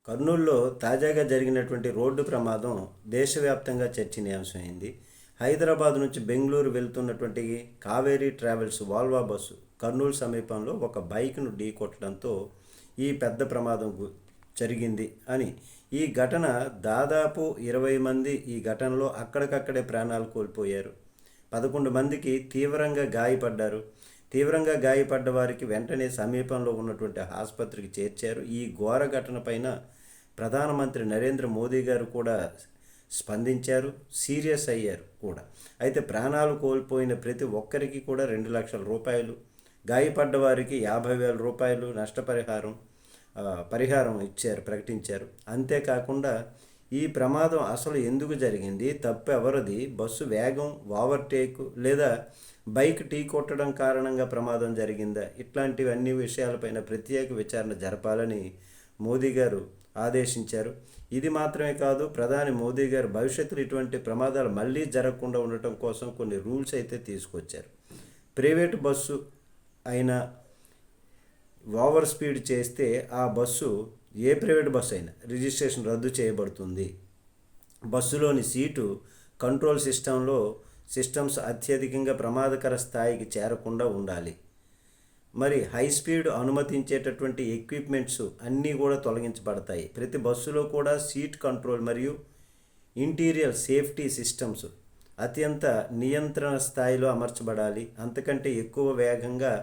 కర్నూలులో తాజాగా జరిగినటువంటి రోడ్డు ప్రమాదం దేశవ్యాప్తంగా చర్చనీయాంశమైంది. హైదరాబాద్ నుంచి బెంగళూరు వెళ్తున్నటువంటి కావేరీ ట్రావెల్స్ వాల్వా బస్సు కర్నూలు సమీపంలో ఒక బైక్ను ఢీకొట్టడంతో ఈ పెద్ద ప్రమాదం జరిగింది అని, ఈ ఘటన దాదాపు 20 మంది ఈ ఘటనలో అక్కడికక్కడే ప్రాణాలు కోల్పోయారు. 11 మందికి తీవ్రంగా గాయపడ్డారు. తీవ్రంగా గాయపడ్డ వారికి వెంటనే సమీపంలో ఉన్నటువంటి ఆసుపత్రికి చేర్చారు. ఈ ఘోర ఘటన పైన ప్రధానమంత్రి నరేంద్ర మోదీ గారు కూడా స్పందించారు, సీరియస్ అయ్యారు కూడా. అయితే ప్రాణాలు కోల్పోయిన ప్రతి ఒక్కరికి కూడా 2 లక్షల రూపాయలు, గాయపడ్డ వారికి 50,000 రూపాయలు పరిహారం ప్రకటించారు. అంతేకాకుండా ఈ ప్రమాదం అసలు ఎందుకు జరిగింది, తప్పు ఎవరిది, బస్సు వేగం, ఓవర్టేక్ లేదా బైక్ టీ కొట్టడం కారణంగా ప్రమాదం జరిగిందా, ఇట్లాంటివి అన్ని విషయాలపైన ప్రత్యేక విచారణ జరపాలని మోదీ గారు ఆదేశించారు. ఇది మాత్రమే కాదు, ప్రధాని మోదీ గారు భవిష్యత్తులో ఇటువంటి ప్రమాదాలు మళ్ళీ జరగకుండా ఉండటం కోసం కొన్ని రూల్స్ అయితే తీసుకొచ్చారు. ప్రైవేటు బస్సు అయినా ఓవర్ స్పీడ్ చేస్తే ఆ బస్సు, ఏ ప్రైవేట్ బస్సు అయినా రిజిస్ట్రేషన్ రద్దు చేయబడుతుంది. బస్సులోని సీటు కంట్రోల్ సిస్టమ్స్ అత్యధికంగా ప్రమాదకర స్థాయికి చేరకుండా ఉండాలి. మరి హై స్పీడ్ అనుమతించేటటువంటి ఎక్విప్మెంట్స్ అన్నీ కూడా తొలగించబడతాయి. ప్రతి బస్సులో కూడా సీట్ కంట్రోల్ మరియు ఇంటీరియర్ సేఫ్టీ సిస్టమ్స్ అత్యంత నియంత్రణ స్థాయిలో అమర్చబడాలి. అంతకంటే ఎక్కువ వేగంగా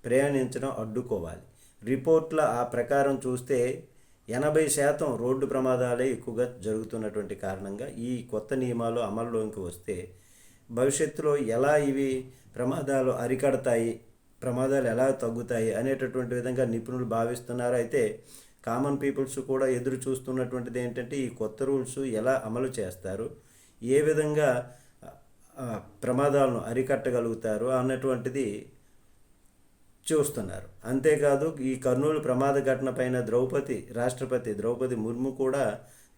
ప్రయాణించడం అడ్డుకోవాలి. రిపోర్ట్ల ఆ ప్రకారం చూస్తే 80% రోడ్డు ప్రమాదాలే ఎక్కువగా జరుగుతున్నటువంటి కారణంగా ఈ కొత్త నియమాలు అమల్లోకి వస్తే భవిష్యత్తులో ఎలా ఇవి ప్రమాదాలు అరికడతాయి, ప్రమాదాలు ఎలా తగ్గుతాయి అనేటటువంటి విధంగా నిపుణులు భావిస్తున్నారు. అయితే కామన్ పీపుల్స్ కూడా ఎదురు చూస్తున్నటువంటిది ఏంటంటే ఈ కొత్త రూల్స్ ఎలా అమలు చేస్తారు, ఏ విధంగా ప్రమాదాలను అరికట్టగలుగుతారు అన్నటువంటిది చూస్తున్నారు. అంతేకాదు ఈ కర్నూలు ప్రమాద ఘటన పైన రాష్ట్రపతి ద్రౌపది ముర్ము కూడా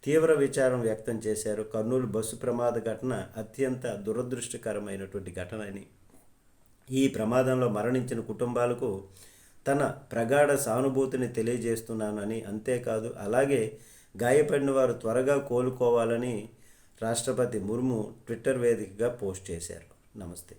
తీవ్ర విచారం వ్యక్తం చేశారు. కర్నూలు బస్సు ప్రమాద ఘటన అత్యంత దురదృష్టకరమైనటువంటి ఘటన అని, ఈ ప్రమాదంలో మరణించిన కుటుంబాలకు తన ప్రగాఢ సానుభూతిని తెలియజేస్తున్నానని, అంతేకాదు అలాగే గాయపడిన వారు త్వరగా కోలుకోవాలని రాష్ట్రపతి ముర్ము ట్విట్టర్ వేదికగా పోస్ట్ చేశారు. నమస్తే.